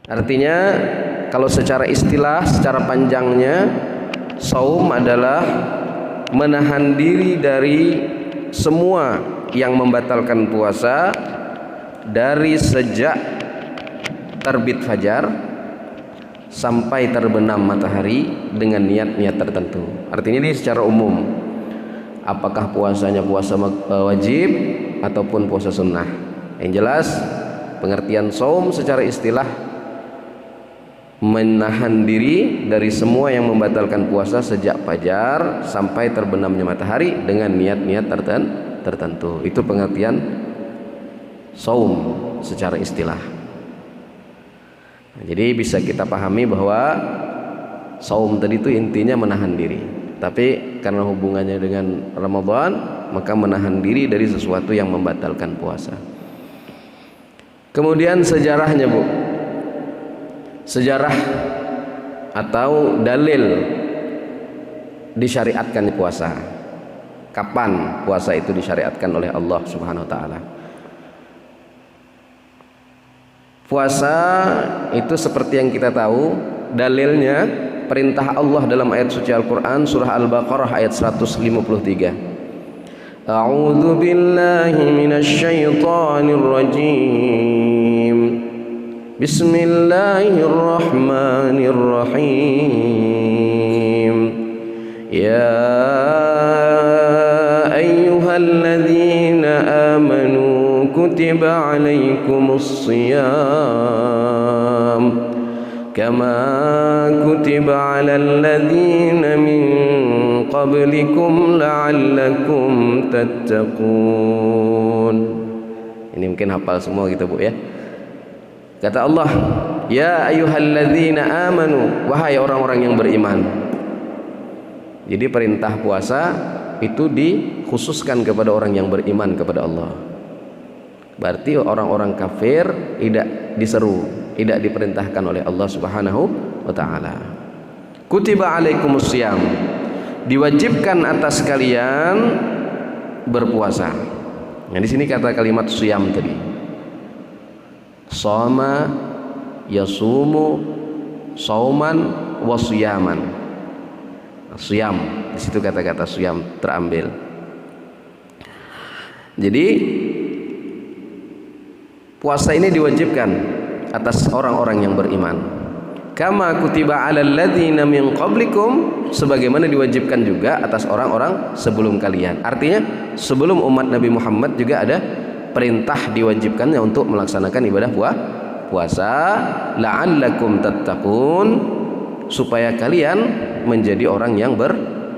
Artinya kalau secara istilah, secara panjangnya, saum adalah menahan diri dari semua yang membatalkan puasa dari sejak terbit fajar sampai terbenam matahari dengan niat-niat tertentu. Artinya ini secara umum, apakah puasanya puasa wajib ataupun puasa sunnah. Yang jelas pengertian saum secara istilah menahan diri dari semua yang membatalkan puasa sejak fajar sampai terbenamnya matahari dengan niat-niat tertentu. Itu pengertian saum secara istilah. Jadi bisa kita pahami bahwa saum tadi itu intinya menahan diri. Tapi karena hubungannya dengan Ramadan, maka menahan diri dari sesuatu yang membatalkan puasa. Kemudian sejarahnya, Bu. Sejarah atau dalil disyariatkan puasa. Kapan puasa itu disyariatkan oleh Allah Subhanahu wa taala? Puasa itu seperti yang kita tahu, dalilnya perintah Allah dalam ayat suci Al-Qur'an surah Al-Baqarah ayat 153. A'udzu billahi minasy syaithanir rajim. Bismillahirrahmanirrahim. Ya ayyuhalladzina amanu kutiba alaikumus shiyam kama kutiba alal ladzina min qablikum la'allakum tattaqun. Ini mungkin hafal semua gitu, Bu, ya. Kata Allah, ya ayyuhalladzina amanu, wahai orang-orang yang beriman. Jadi perintah puasa itu dikhususkan kepada orang yang beriman kepada Allah. Berarti orang-orang kafir tidak diseru, tidak diperintahkan oleh Allah Subhanahu wa taala. Kutiba alaikumus shiyam, diwajibkan atas kalian berpuasa. Nah, di sini kata kalimat shiyam tadi. Shoma yasumu sauman wa siyaman. Siyam, di situ kata-kata siyam terambil. Jadi puasa ini diwajibkan atas orang-orang yang beriman. Kama kutiba 'alal ladzina min qablikum, sebagaimana diwajibkan juga atas orang-orang sebelum kalian. Artinya sebelum umat Nabi Muhammad juga ada perintah diwajibkannya untuk melaksanakan ibadah puasa, la'allakum tattaqun, supaya kalian menjadi orang yang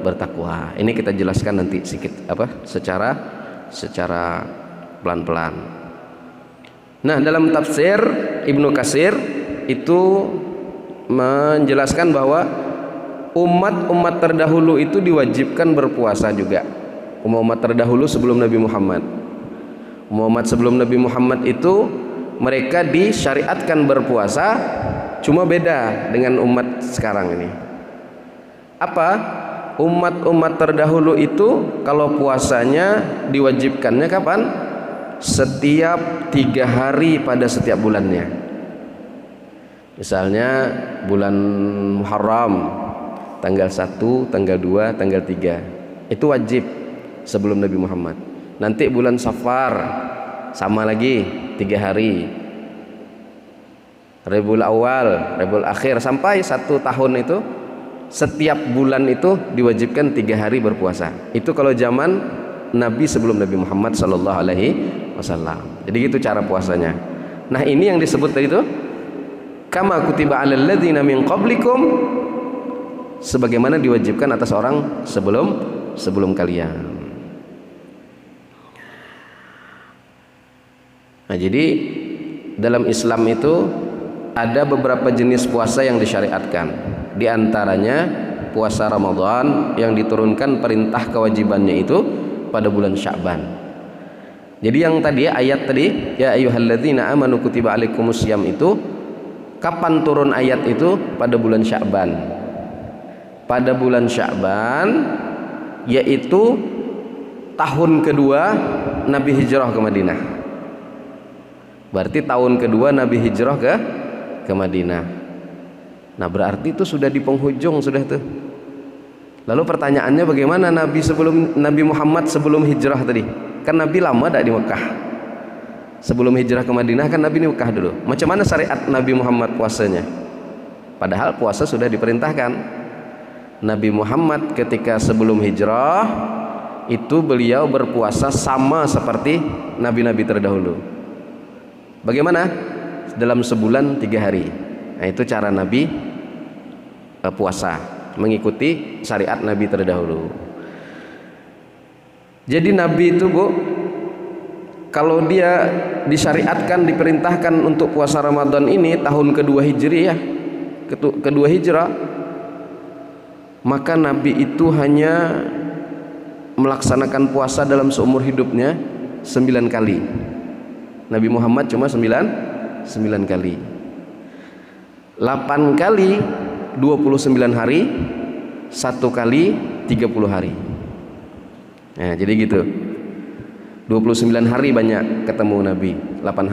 bertakwa. Ini kita jelaskan nanti sedikit secara pelan-pelan. Nah, dalam tafsir Ibnu Katsir itu menjelaskan bahwa umat-umat terdahulu itu diwajibkan berpuasa juga. Umat terdahulu sebelum Nabi Muhammad. Umat sebelum Nabi Muhammad itu mereka disyariatkan berpuasa, cuma beda dengan umat sekarang ini. Apa? Umat-umat terdahulu itu kalau puasanya diwajibkannya kapan? Setiap 3 hari pada setiap bulannya. Misalnya bulan Muharram tanggal 1, tanggal 2, tanggal 3 itu wajib sebelum Nabi Muhammad. Nanti bulan Safar sama lagi 3 hari. Rabiul Awal, Rabiul Akhir sampai 1 tahun itu setiap bulan itu diwajibkan 3 hari berpuasa. Itu kalau zaman Nabi sebelum Nabi Muhammad sallallahu alaihi wasallam. Jadi gitu cara puasanya. Nah, ini yang disebut tadi itu kama kutiba 'alal ladzina min qablikum, sebagaimana diwajibkan atas orang sebelum kalian. Nah, jadi dalam Islam itu ada beberapa jenis puasa yang disyariatkan. Di antaranya puasa Ramadan yang diturunkan perintah kewajibannya itu pada bulan Sya'ban. Jadi yang tadi ayat tadi, ya ayyuhalladzina amanu kutiba alaikumusiyam, itu kapan turun ayat itu? Pada bulan Sya'ban. Pada bulan Sya'ban, yaitu tahun kedua Nabi hijrah ke Madinah. Berarti tahun kedua Nabi hijrah ke ke Madinah. Nah berarti itu sudah di penghujung sudah tuh. Lalu pertanyaannya bagaimana Nabi Muhammad sebelum hijrah tadi? Kan Nabi lama tak di Mekah. Sebelum hijrah ke Madinah kan Nabi di Mekah dulu. Macam mana syariat Nabi Muhammad puasanya? Padahal puasa sudah diperintahkan. Nabi Muhammad ketika sebelum hijrah itu beliau berpuasa sama seperti nabi-nabi terdahulu. Bagaimana? Dalam sebulan 3 hari. Nah itu cara Nabi puasa, mengikuti syariat Nabi terdahulu. Jadi Nabi itu Bu, kalau dia disyariatkan, diperintahkan untuk puasa Ramadan ini tahun kedua Hijriyah, kedua Hijrah, maka Nabi itu hanya melaksanakan puasa dalam seumur hidupnya 9 kali. Nabi Muhammad cuma 9 kali. 8 kali 29 hari, 1 kali 30 hari. Nah, jadi gitu. 29 hari banyak ketemu Nabi, 8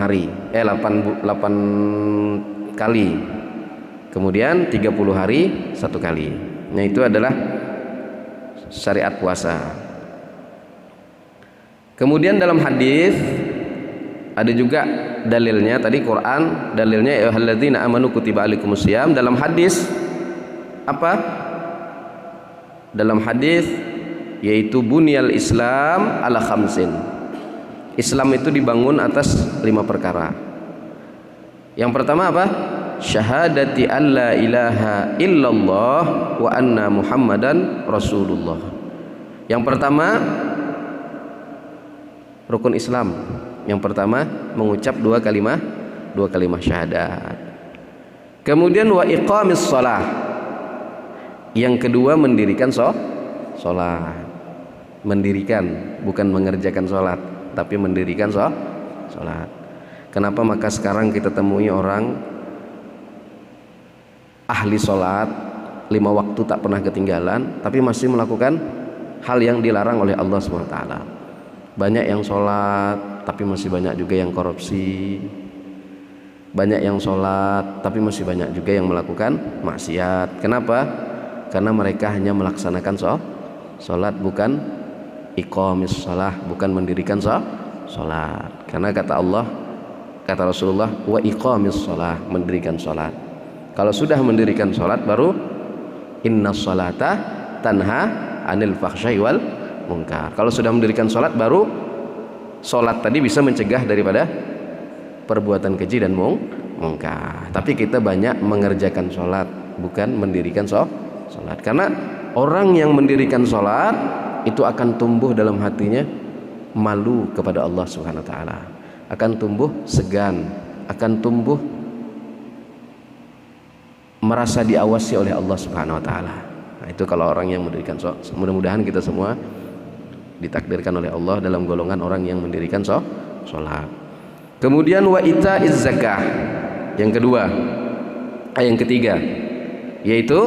kali. Kemudian 30 hari 1 kali. Nah, itu adalah syariat puasa. Kemudian dalam hadis ada juga dalilnya, tadi Quran dalilnya ya ayyuhalladzina amanu kutiba alaikumusiyam. Dalam hadis apa? Dalam hadis yaitu bunyal Islam ala khamsin. Islam itu dibangun atas 5 perkara. Yang pertama apa? Syahadati alla ilaha illallah wa anna Muhammadan Rasulullah. Yang pertama rukun Islam. Yang pertama mengucap 2 kalimat syahadat. Kemudian wa iqamis shalah. Yang kedua mendirikan sholat. Mendirikan, bukan mengerjakan sholat, tapi mendirikan sholat. Kenapa maka sekarang kita temui orang ahli sholat, 5 waktu tak pernah ketinggalan, tapi masih melakukan hal yang dilarang oleh Allah SWT. Banyak yang sholat tapi masih banyak juga yang korupsi. Banyak yang sholat tapi masih banyak juga yang melakukan maksiat. Kenapa? Karena mereka hanya melaksanakan sholat, bukan iqamis shalah, bukan mendirikan sholat. Karena kata Allah, kata Rasulullah, wa iqamis shalah, mendirikan sholat. Kalau sudah mendirikan sholat baru inna sholata tanha anil fakhsyai wal munkar. Kalau sudah mendirikan sholat baru sholat tadi bisa mencegah daripada perbuatan keji dan mungkar. Tapi kita banyak mengerjakan sholat, bukan mendirikan sholat. Karena orang yang mendirikan sholat itu akan tumbuh dalam hatinya malu kepada Allah Subhanahu Wa Taala, akan tumbuh segan, akan tumbuh merasa diawasi oleh Allah Subhanahu Wa Taala. Nah, itu kalau orang yang mendirikan sholat. Mudah-mudahan kita semua ditakdirkan oleh Allah dalam golongan orang yang mendirikan sholat. Kemudian wa itaiz zakah. Yang kedua, yang ketiga yaitu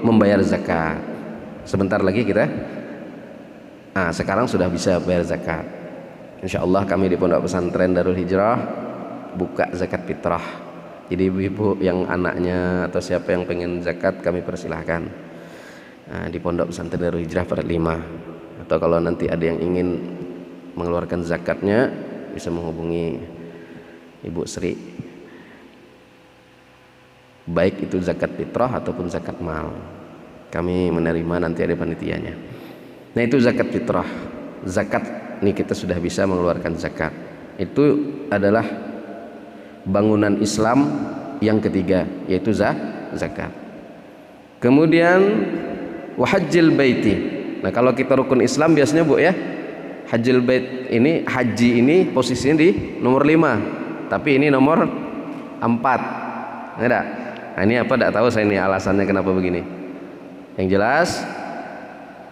membayar zakat. Sebentar lagi kita sekarang sudah bisa bayar zakat. Insyaallah kami di Pondok Pesantren Darul Hijrah buka zakat fitrah. Jadi ibu-ibu yang anaknya atau siapa yang pengen zakat kami persilahkan. Di Pondok Pesantren Darul Hijrah Prat 5. Atau kalau nanti ada yang ingin mengeluarkan zakatnya bisa menghubungi Ibu Sri, baik itu zakat fitrah ataupun zakat mal, kami menerima, nanti ada panitianya. Nah itu zakat fitrah. Zakat ini kita sudah bisa mengeluarkan zakat. Itu adalah bangunan Islam yang ketiga, yaitu zakat. Kemudian wahajjil baiti. Nah kalau kita rukun Islam biasanya Bu ya, hajjil bait ini, haji ini posisinya di nomor 5, tapi ini nomor 4. Enggak? Nah ini apa tidak tahu saya ini alasannya kenapa begini. Yang jelas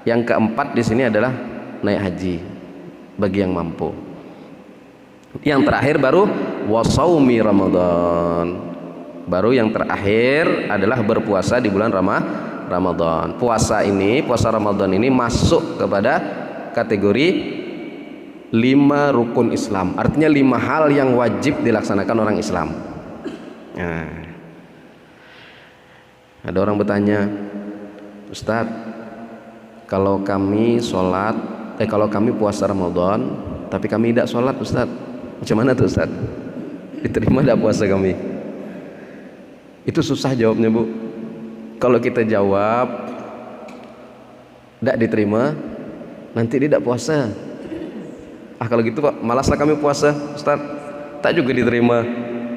yang keempat di sini adalah naik haji bagi yang mampu. Yang terakhir baru wasaumi Ramadan. Baru yang terakhir adalah berpuasa di bulan Ramadan. Puasa Ramadan ini masuk kepada kategori 5 rukun Islam. Artinya 5 hal yang wajib dilaksanakan orang Islam. Nah, Ada orang bertanya, Ustadz, kalau kami puasa Ramadan tapi kami tidak sholat Ustadz, macam mana tuh Ustadz? Diterima tidak puasa kami? Itu susah jawabnya Bu. Kalau kita jawab tidak diterima, nanti dia tidak puasa. Kalau gitu Pak, malaslah kami puasa Ustadz, tak juga diterima.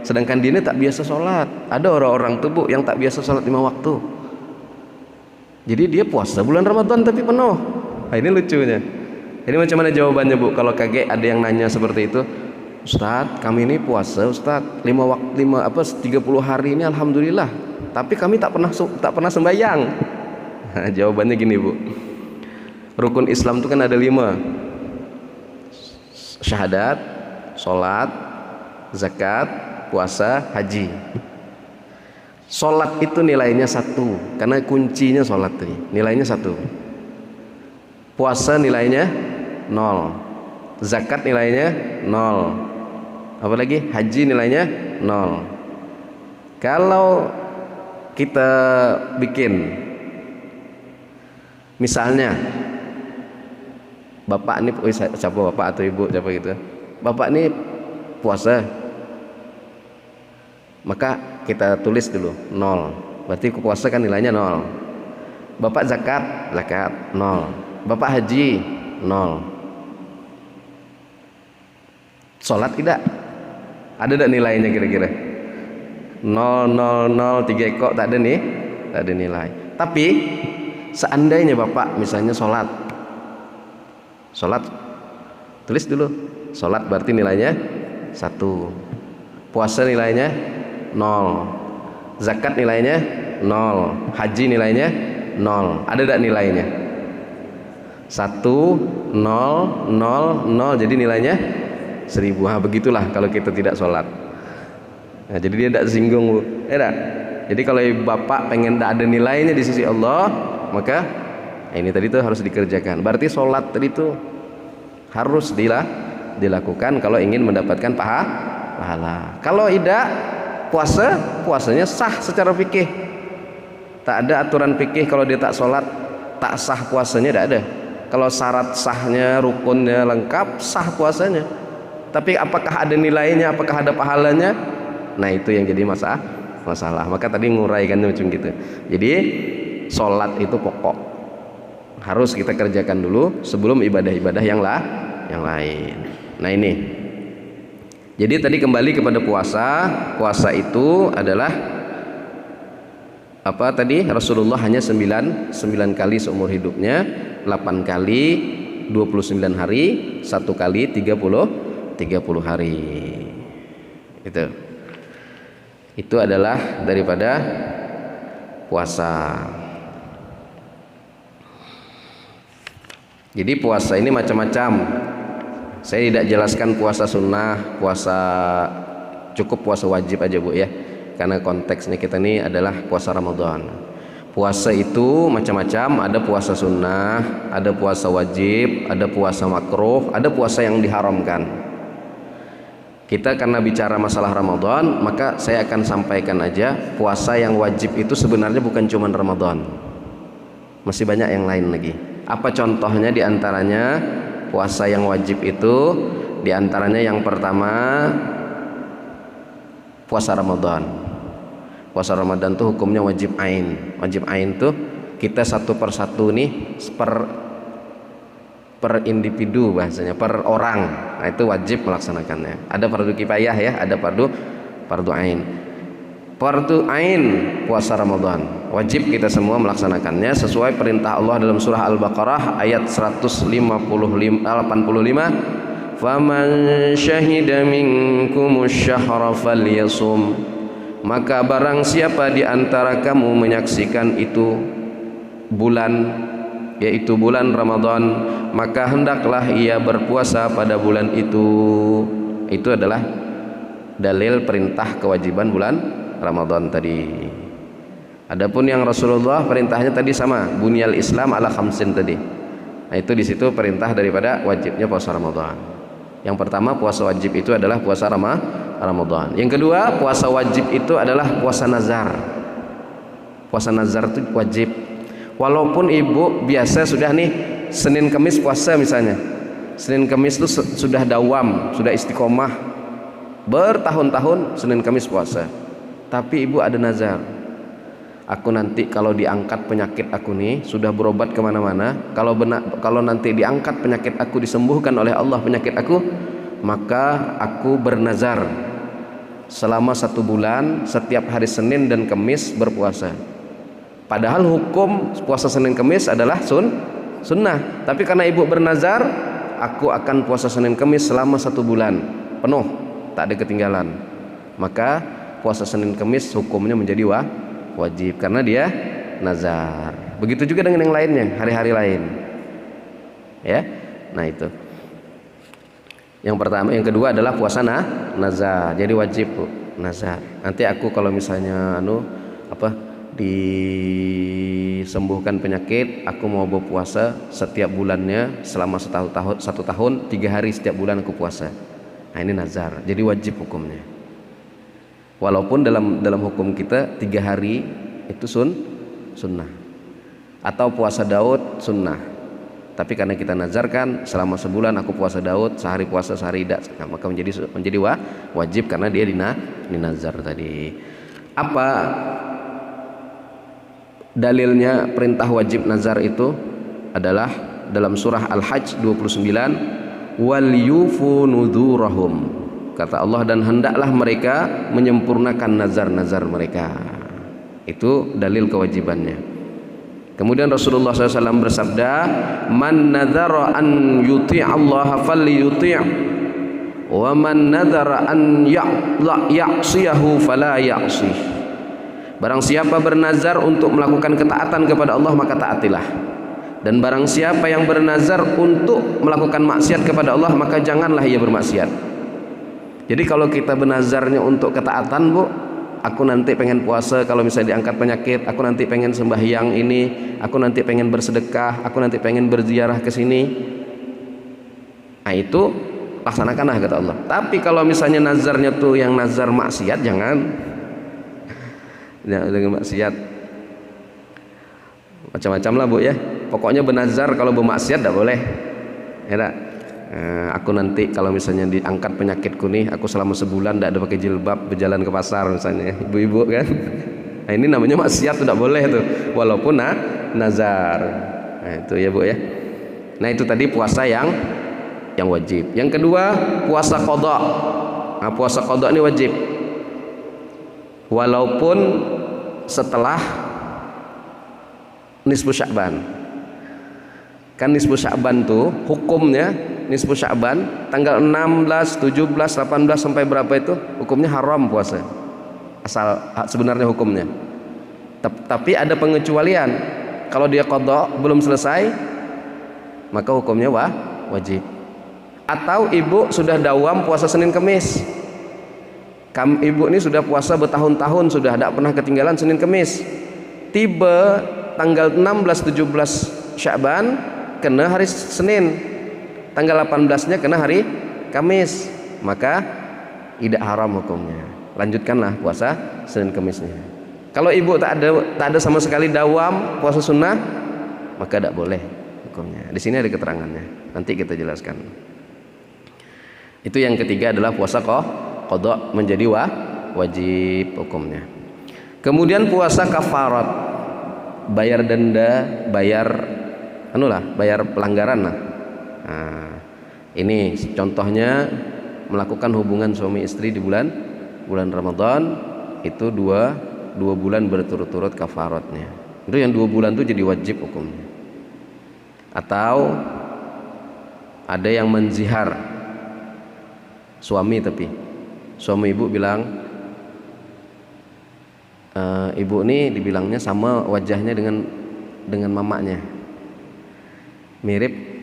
Sedangkan dia ini tak biasa sholat. Ada orang-orang tuh Bu yang tak biasa sholat 5 waktu. Jadi dia puasa bulan Ramadan tapi penuh. Nah, ini lucunya. Ini macam mana jawabannya Bu? Kalau kaget ada yang nanya seperti itu, Ustadz, kami ini puasa Ustadz 30 hari ini alhamdulillah. Tapi kami tak pernah sembahyang. Nah, jawabannya gini Bu. Rukun Islam itu kan ada 5. Syahadat, sholat, zakat, puasa, haji. Sholat itu nilainya 1, karena kuncinya sholat ini nilainya 1. Puasa nilainya 0, zakat nilainya 0, apalagi haji nilainya 0. Kalau kita bikin misalnya bapak ini, siapa bapak atau ibu siapa gitu, bapak ini puasa, maka kita tulis dulu 0, berarti puasa kan nilainya 0. Bapak zakat 0, bapak haji 0. Sholat tidak ada nilainya kira-kira 0, 0, 0, 3 kok tak ada nih, tak ada nilai. Tapi seandainya bapak misalnya sholat, tulis dulu sholat berarti nilainya 1, puasa nilainya 0, zakat nilainya 0, haji nilainya 0. Ada tak nilainya? 1, 0, 0, 0, jadi nilainya 1000. Nah, begitulah kalau kita tidak sholat. Nah, jadi dia tidak singgung Bu. Jadi kalau bapak pengen tak ada nilainya di sisi Allah, maka ini tadi tuh harus dikerjakan. Berarti sholat tadi itu harus dilakukan kalau ingin mendapatkan pahala. Kalau tidak, puasanya sah secara fikih. Tak ada aturan fikih kalau dia tak sholat tak sah puasanya, tidak ada. Kalau syarat sahnya, rukunnya lengkap, sah puasanya. Tapi apakah ada nilainya, apakah ada pahalanya? Nah, itu yang jadi masalah. Maka tadi nguraikannya macam gitu. Jadi sholat itu pokok, harus kita kerjakan dulu sebelum ibadah-ibadah yang lain. Nah ini, jadi tadi kembali kepada puasa. Puasa itu adalah apa tadi? Rasulullah hanya 9 kali seumur hidupnya, 8 kali 29 hari, 1 kali 30 hari. Itu adalah daripada puasa. Jadi puasa ini macam-macam. Saya tidak jelaskan puasa sunnah, cukup puasa wajib aja Bu ya. Karena konteksnya kita ini adalah puasa Ramadan. Puasa itu macam-macam, ada puasa sunnah, ada puasa wajib, ada puasa makruh, ada puasa yang diharamkan. Kita karena bicara masalah Ramadan, maka saya akan sampaikan aja puasa yang wajib itu sebenarnya bukan cuma Ramadan. Masih banyak yang lain lagi. Apa contohnya? Diantaranya puasa yang wajib itu, diantaranya yang pertama puasa Ramadan. Puasa Ramadan tuh hukumnya wajib ain. Wajib ain tuh kita satu persatu nih per individu bahasanya, per orang. Nah, itu wajib melaksanakannya. Ada fardu kifayah ya, ada fardu ain. Fardu ain puasa Ramadan wajib kita semua melaksanakannya sesuai perintah Allah dalam surah Al-Baqarah ayat 185. Faman syahida minkumus syahra falyasum, maka barang siapa di antara kamu menyaksikan itu bulan, yaitu bulan Ramadan, maka hendaklah ia berpuasa pada bulan itu. Itu adalah dalil perintah kewajiban bulan Ramadan tadi. Adapun yang Rasulullah perintahnya tadi sama, bunyal Islam ala khamsin tadi. Nah, itu di situ perintah daripada wajibnya puasa Ramadan. Yang pertama puasa wajib itu adalah puasa Ramadan. Yang kedua puasa wajib itu adalah puasa nazar. Puasa nazar itu wajib. Walaupun ibu biasa sudah nih Senin Kamis puasa misalnya. Senin Kamis itu sudah dawam, sudah istiqomah bertahun-tahun Senin Kamis puasa. Tapi ibu ada nazar. Aku nanti kalau diangkat penyakit aku nih sudah berobat kemana-mana. Kalau nanti diangkat penyakit aku, disembuhkan oleh Allah penyakit aku, maka aku bernazar selama 1 bulan setiap hari Senin dan Kamis berpuasa. Padahal hukum puasa Senin Kamis adalah sunnah. Tapi karena ibu bernazar, aku akan puasa Senin Kamis selama 1 bulan penuh, tak ada ketinggalan. Maka puasa Senin Kamis hukumnya menjadi wajib karena dia nazar. Begitu juga dengan yang lainnya, hari-hari lain. Ya. Nah, itu. Yang pertama, yang kedua adalah puasa nazar. Jadi wajib, Bu, nazar. Nanti aku kalau misalnya disembuhkan penyakit, aku mau berpuasa setiap bulannya selama 1 tahun 3 hari setiap bulan aku puasa. Nah, ini nazar. Jadi wajib hukumnya. Walaupun dalam hukum kita 3 hari itu sunnah. Atau puasa Daud sunnah. Tapi karena kita nazarkan selama sebulan aku puasa Daud, sehari puasa sehari tidak, nah, maka menjadi wajib karena dia dinazar tadi. Apa dalilnya perintah wajib nazar itu? Adalah dalam surah Al-Hajj 29, wal yufu nudurahum. Kata Allah, dan hendaklah mereka menyempurnakan nazar-nazar mereka. Itu dalil kewajibannya. Kemudian Rasulullah SAW bersabda, man nadhara an yuti' Allah falyuti', wa man nadhara an ya'siyahu fala ya'sih. Barang siapa bernazar untuk melakukan ketaatan kepada Allah, maka taatilah. Dan barang siapa yang bernazar untuk melakukan maksiat kepada Allah, maka janganlah ia bermaksiat. Jadi kalau kita bernazarnya untuk ketaatan, Bu, aku nanti pengen puasa kalau misalnya diangkat penyakit, aku nanti pengen sembahyang ini, aku nanti pengen bersedekah, aku nanti pengen berziarah ke sini. Nah, itu laksanakanlah kata Allah. Tapi kalau misalnya nazarnya tuh yang nazar maksiat, jangan. Dengan maksiat macam-macam lah, Bu, ya. Pokoknya bernazar kalau bermaksiat tidak boleh. Ya, aku nanti kalau misalnya diangkat penyakitku nih, aku selama sebulan tidak ada pakai jilbab, berjalan ke pasar misalnya, ibu-ibu kan. Nah, ini namanya maksiat, tidak boleh tuh, walaupun nazar. Nah, itu ya, Bu, ya. Nah, itu tadi puasa yang wajib. Yang kedua, puasa qadha. Nah, puasa qadha ini wajib walaupun setelah nisfu Sya'ban. Kan nisfu Sya'ban tuh hukumnya, nisfu Sya'ban tanggal 16, 17, 18 sampai berapa itu hukumnya haram puasa. Asal sebenarnya hukumnya. Tapi ada pengecualian. Kalau dia qadha belum selesai, maka hukumnya wajib. Atau ibu sudah dawam puasa Senin Kamis. Ibu ini sudah puasa bertahun-tahun, sudah tidak pernah ketinggalan Senin Kamis. Tiba tanggal 16, 17 Sya'ban kena hari Senin, tanggal 18-nya kena hari Kamis, maka tidak haram hukumnya. Lanjutkanlah puasa Senin Kamisnya. Kalau ibu tak ada sama sekali dawam puasa sunnah, maka tidak boleh hukumnya. Di sini ada keterangannya, nanti kita jelaskan. Itu yang ketiga adalah puasa qadha menjadi wajib hukumnya. Kemudian puasa kafarat, bayar denda, bayar pelanggaran lah. Nah, ini contohnya melakukan hubungan suami istri di bulan Ramadan, itu dua bulan berturut-turut kafaratnya. Itu yang 2 bulan itu jadi wajib hukumnya. Atau ada yang menzihar suami, tapi suami ibu bilang, ibu ini dibilangnya sama wajahnya dengan mamanya, mirip.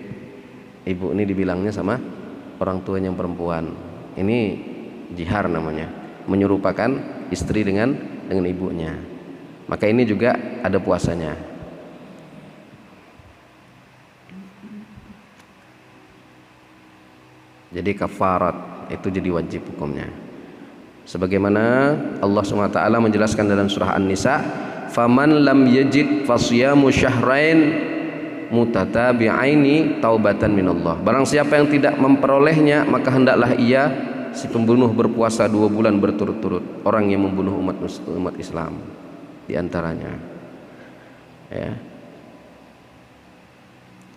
Ibu ini dibilangnya sama orang tuanya yang perempuan. Ini jihar namanya, menyerupakan istri dengan ibunya. Maka ini juga ada puasanya. Jadi kafarat itu jadi wajib hukumnya. Sebagaimana Allah SWT menjelaskan dalam surah An-Nisa, faman lam yajid fasyamu syahrain mutatabi'aini taubatan minallah. Barang siapa yang tidak memperolehnya, maka hendaklah ia si pembunuh berpuasa 2 bulan berturut-turut. Orang yang membunuh umat Islam di antaranya, ya.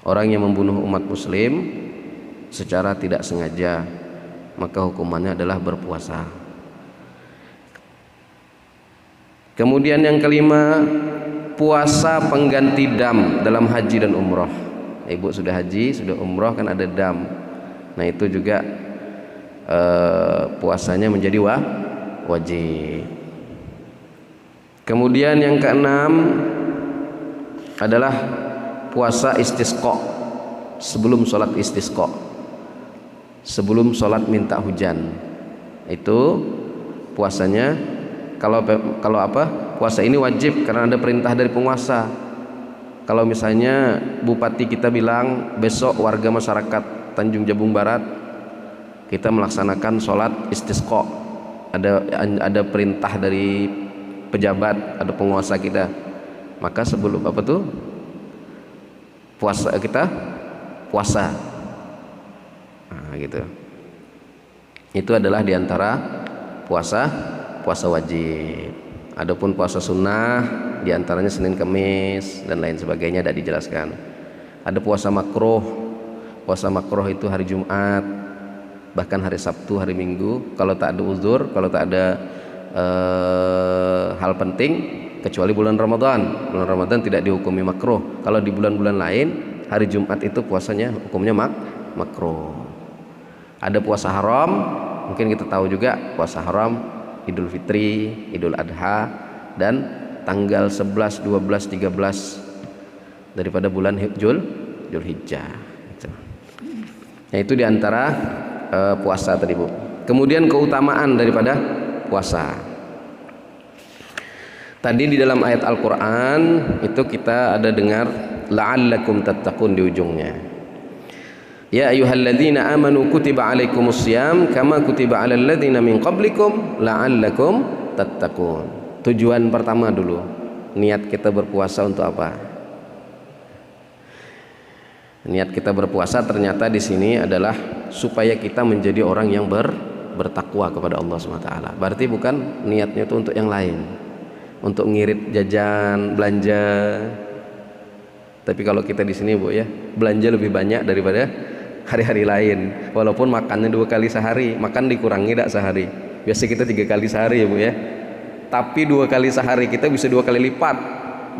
Orang yang membunuh umat muslim secara tidak sengaja, maka hukumannya adalah berpuasa. Kemudian yang kelima, puasa pengganti dam dalam haji dan umroh. Ibu sudah haji, sudah umroh kan ada dam. Nah itu juga puasanya menjadi wajib. Kemudian yang keenam adalah puasa istisqa sebelum sholat istisqa, sebelum sholat minta hujan. Itu puasanya kalau apa? Puasa ini wajib karena ada perintah dari penguasa. Kalau misalnya bupati kita bilang besok warga masyarakat Tanjung Jabung Barat kita melaksanakan sholat istisqa, ada perintah dari pejabat, ada penguasa kita, maka sebelum apa tuh puasa kita puasa, nah, gitu. Itu adalah diantara puasa wajib. Adapun puasa sunnah diantaranya Senin Kamis dan lain sebagainya tidak dijelaskan. Ada puasa makruh. Puasa makruh itu hari Jumat, bahkan hari Sabtu, hari Minggu, kalau tak ada uzur, kalau tak ada hal penting, kecuali bulan Ramadan. Bulan Ramadan tidak dihukumi makruh. Kalau di bulan-bulan lain, hari Jumat itu puasanya hukumnya makruh. Ada puasa haram, mungkin kita tahu juga puasa haram Idul Fitri, Idul Adha, dan tanggal 11, 12, 13 daripada bulan Zulhijjah. Nah itu diantara puasa tadi, Bu. Kemudian keutamaan daripada puasa. Tadi di dalam ayat Al-Quran itu kita ada dengar la'allakum tattaqun di ujungnya. Ya ayyuhalladzina amanu kutiba alaikumussyam kama kutiba alal ladzina min qablikum la'allakum tattaqun. Tujuan pertama dulu, niat kita berpuasa untuk apa? Niat kita berpuasa ternyata di sini adalah supaya kita menjadi orang yang bertakwa kepada Allah SWT. Berarti bukan niatnya itu untuk yang lain, untuk ngirit jajan, belanja. Tapi kalau kita di sini, Bu, ya, belanja lebih banyak daripada hari-hari lain. Walaupun makannya 2 kali sehari, makan dikurangi tidak sehari. Biasa kita 3 kali sehari, ya, Bu, ya. Tapi 2 kali sehari kita bisa 2 kali lipat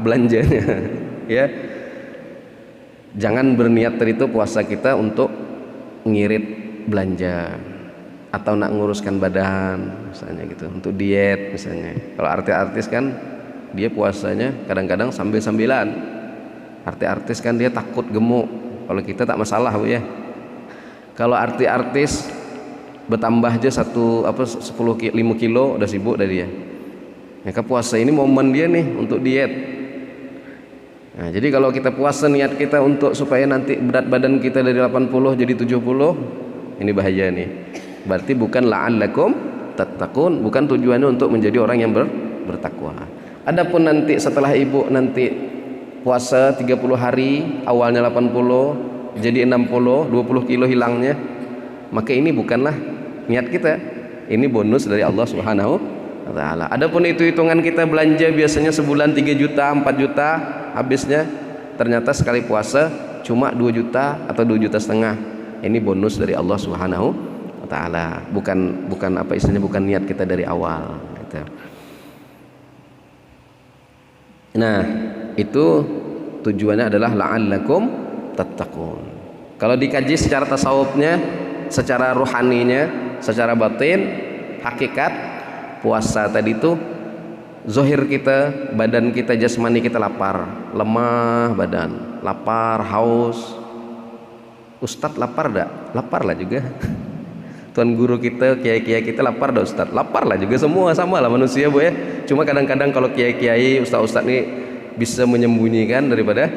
belanjanya, ya. Jangan berniat tadi itu puasa kita untuk ngirit belanja atau nak nguruskan badan misalnya gitu, untuk diet misalnya. Kalau artis-artis kan dia puasanya kadang-kadang sambil-sambilan. Artis-artis kan dia takut gemuk. Kalau kita tak masalah, Bu, ya. Kalau artis-artis bertambah aja 5 kilo udah sibuk dah dia. Maka puasa ini momen dia nih untuk diet. Nah, jadi kalau kita puasa niat kita untuk supaya nanti berat badan kita dari 80 jadi 70, ini bahaya nih. Berarti bukan la'allakum tattaqun, bukan tujuannya untuk menjadi orang yang bertakwa. Adapun nanti setelah ibu nanti puasa 30 hari, awalnya 80 jadi 60, 20 kilo hilangnya, maka ini bukanlah niat kita. Ini bonus dari Allah Subhanahu wa taala. Adapun itu hitungan kita belanja biasanya sebulan 3 juta, 4 juta habisnya, ternyata sekali puasa cuma 2 juta atau 2,5 juta. Ini bonus dari Allah Subhanahu wa taala. Bukan apa istilahnya, bukan niat kita dari awal gitu. Nah, itu tujuannya adalah la'allakum tattaqun. Kalau dikaji secara tasawufnya, secara ruhaninya, secara batin, hakikat puasa tadi itu zahir kita, badan kita, jasmani kita lapar, lemah badan, lapar, haus. Ustadz lapar dak? Lapar lah juga. Tuan guru kita, kiai-kiai kita lapar dah Ustadz? Lapar lah juga, semua sama lah manusia, Bu, ya. Cuma kadang-kadang kalau kiai-kiai, ustadz-ustadz ini bisa menyembunyikan daripada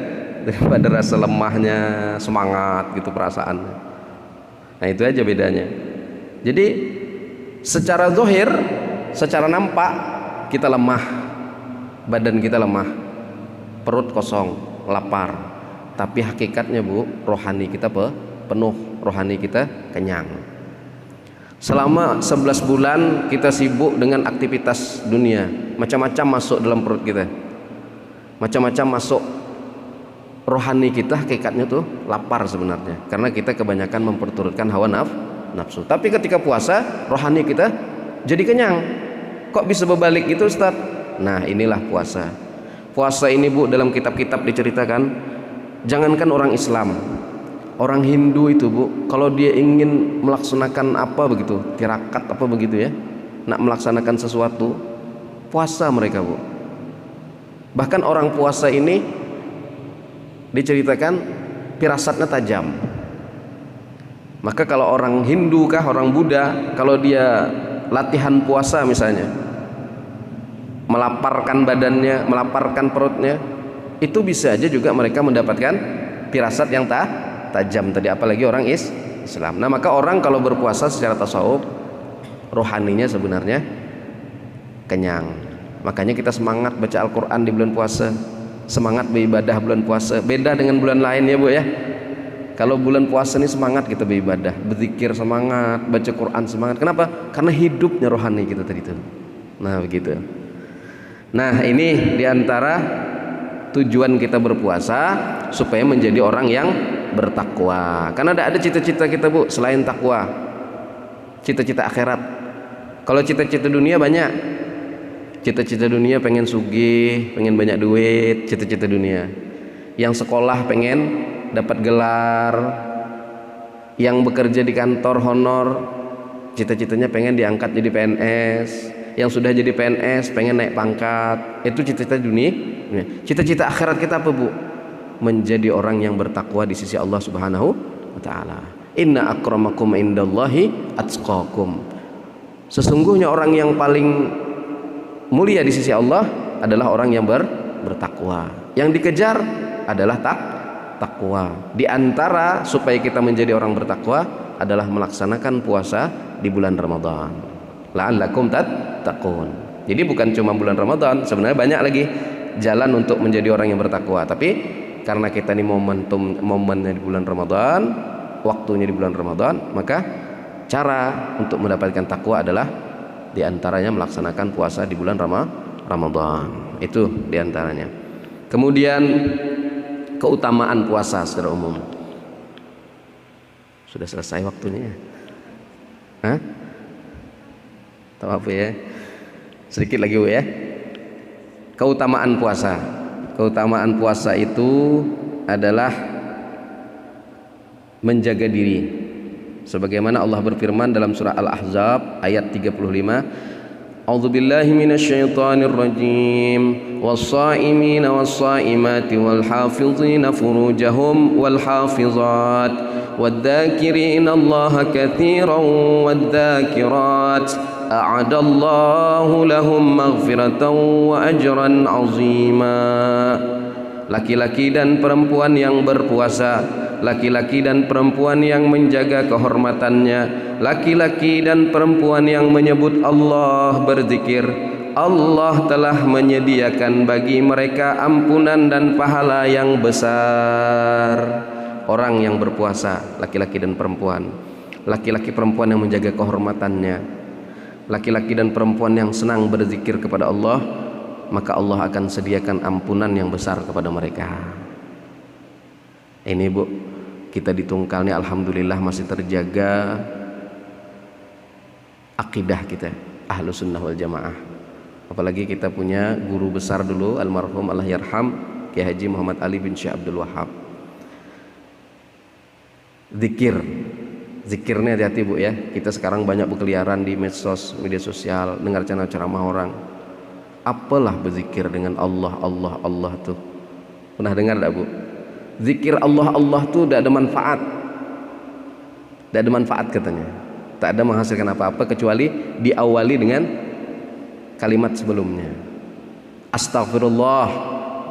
rasa lemahnya, semangat gitu perasaan. Nah itu aja bedanya. Jadi secara zahir, secara nampak kita lemah, badan kita lemah, perut kosong, lapar. Tapi hakikatnya Bu, rohani kita penuh, rohani kita kenyang. Selama 11 bulan kita sibuk dengan aktivitas dunia, macam-macam masuk dalam perut kita, macam-macam masuk. Rohani kita hakikatnya tuh lapar sebenarnya, karena kita kebanyakan memperturutkan hawa nafsu. Tapi ketika puasa, rohani kita jadi kenyang. Kok bisa berbalik itu Ustaz? Nah, inilah puasa. Puasa ini Bu, dalam kitab-kitab diceritakan, jangankan orang Islam, orang Hindu itu Bu, kalau dia ingin melaksanakan apa begitu, tirakat apa begitu ya, nak melaksanakan sesuatu, puasa mereka Bu. Bahkan orang puasa ini diceritakan firasatnya tajam. Maka kalau orang Hindu kah, orang Buddha, kalau dia latihan puasa misalnya, melaparkan badannya, melaparkan perutnya, itu bisa aja juga mereka mendapatkan firasat yang tajam tadi, apalagi orang Islam. Nah, maka orang kalau berpuasa secara tasawuf, rohaninya sebenarnya kenyang. Makanya kita semangat baca Al-Quran di bulan puasa, semangat beribadah bulan puasa. Beda dengan bulan lain ya Bu ya. Kalau bulan puasa ini semangat kita beribadah, berzikir semangat, baca Quran semangat. Kenapa? Karena hidupnya rohani kita tadi itu. Nah begitu. Nah ini diantara tujuan kita berpuasa, supaya menjadi orang yang bertakwa. Karena ada cita-cita kita Bu selain takwa, cita-cita akhirat. Kalau cita-cita dunia banyak. Cita-cita dunia pengen sugih, pengen banyak duit, cita-cita dunia. Yang sekolah pengen dapat gelar, yang bekerja di kantor honor, cita-citanya pengen diangkat jadi PNS, yang sudah jadi PNS pengen naik pangkat. Itu cita-cita dunia. Cita-cita akhirat kita apa Bu? Menjadi orang yang bertakwa di sisi Allah Subhanahu wa taala. Inna akramakum indallahi atqakum. Sesungguhnya orang yang paling mulia di sisi Allah adalah orang yang bertakwa. Yang dikejar adalah takwa. Di antara supaya kita menjadi orang bertakwa adalah melaksanakan puasa di bulan Ramadan. La'allakum tattaqun. Jadi bukan cuma bulan Ramadan, sebenarnya banyak lagi jalan untuk menjadi orang yang bertakwa. Tapi karena kita ini momennya di bulan Ramadan, waktunya di bulan Ramadan, maka cara untuk mendapatkan takwa adalah diantaranya melaksanakan puasa di bulan Ramadan. Itu diantaranya. Kemudian keutamaan puasa secara umum. Sudah selesai waktunya. Hah? Tahu apa ya? Sedikit lagi Bu ya. Keutamaan puasa. Keutamaan puasa itu adalah menjaga diri. Sebagaimana Allah berfirman dalam surah Al-Ahzab ayat 35, A'udzubillahi minasyaitonir rajim, was-shaimina was-shaimati wal-hafizina furujahum wal-hafizat wad-dzakirina Allaha katsiran wad-dzakirat a'adallahu lahum maghfiratan wa ajran 'azima. Laki-laki dan perempuan yang berpuasa, laki-laki dan perempuan yang menjaga kehormatannya, laki-laki dan perempuan yang menyebut Allah, berzikir, Allah telah menyediakan bagi mereka ampunan dan pahala yang besar. Orang yang berpuasa, laki-laki dan perempuan, laki-laki perempuan yang menjaga kehormatannya, laki-laki dan perempuan yang senang berzikir kepada Allah, maka Allah akan sediakan ampunan yang besar kepada mereka. Ini Bu, kita di Tungkal ini alhamdulillah masih terjaga akidah kita Ahlus Sunnah wal Jamaah. Apalagi kita punya guru besar dulu almarhum Allah yarham Kiai Haji Muhammad Ali bin Syekh Abdul Wahab. Zikirnya hati-hati Bu ya. Kita sekarang banyak berkeliaran di medsos, media sosial, dengar ceramah orang. Apalah berzikir dengan Allah, Allah, Allah tuh. Pernah dengar tak Bu? Zikir Allah, Allah tuh tidak ada manfaat. Tidak ada manfaat katanya. Tak ada menghasilkan apa-apa kecuali diawali dengan kalimat sebelumnya. Astagfirullah,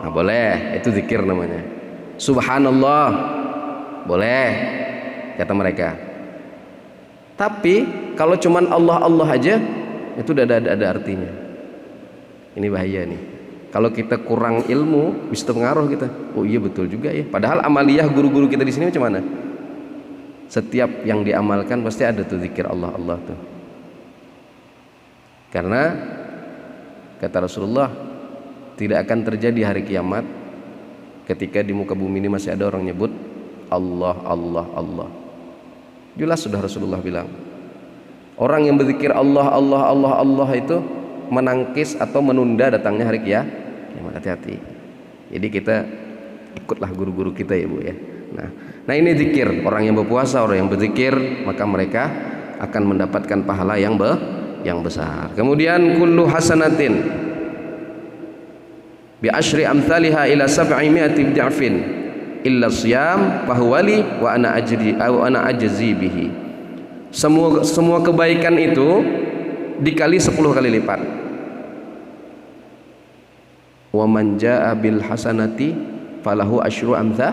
nah, boleh, itu zikir namanya. Subhanallah, boleh, kata mereka. Tapi kalau cuman Allah, Allah aja, itu tidak ada artinya. Ini bahaya nih. Kalau kita kurang ilmu, bisa pengaruh kita. Oh iya betul juga ya. Padahal amaliyah guru-guru kita di sini macam mana? Setiap yang diamalkan pasti ada tuh zikir Allah tuh. Karena kata Rasulullah, tidak akan terjadi hari kiamat ketika di muka bumi ini masih ada orang nyebut Allah, Allah, Allah. Jelas sudah Rasulullah bilang, orang yang berzikir Allah, Allah, Allah, Allah itu menangkis atau menunda datangnya hari kiamat. Hati-hati. Jadi kita ikutlah guru-guru kita ya Bu ya. Nah ini zikir. Orang yang berpuasa, orang yang berzikir, maka mereka akan mendapatkan pahala yang besar. Kemudian kullu hasanatin bi asyri amsalha ila 700 dha'fin illa siyam fahuwali wa ana ajzi bihi. Semua kebaikan itu dikali 10 kali lipat. Wa man jaa bil hasanati falahu asyru amsal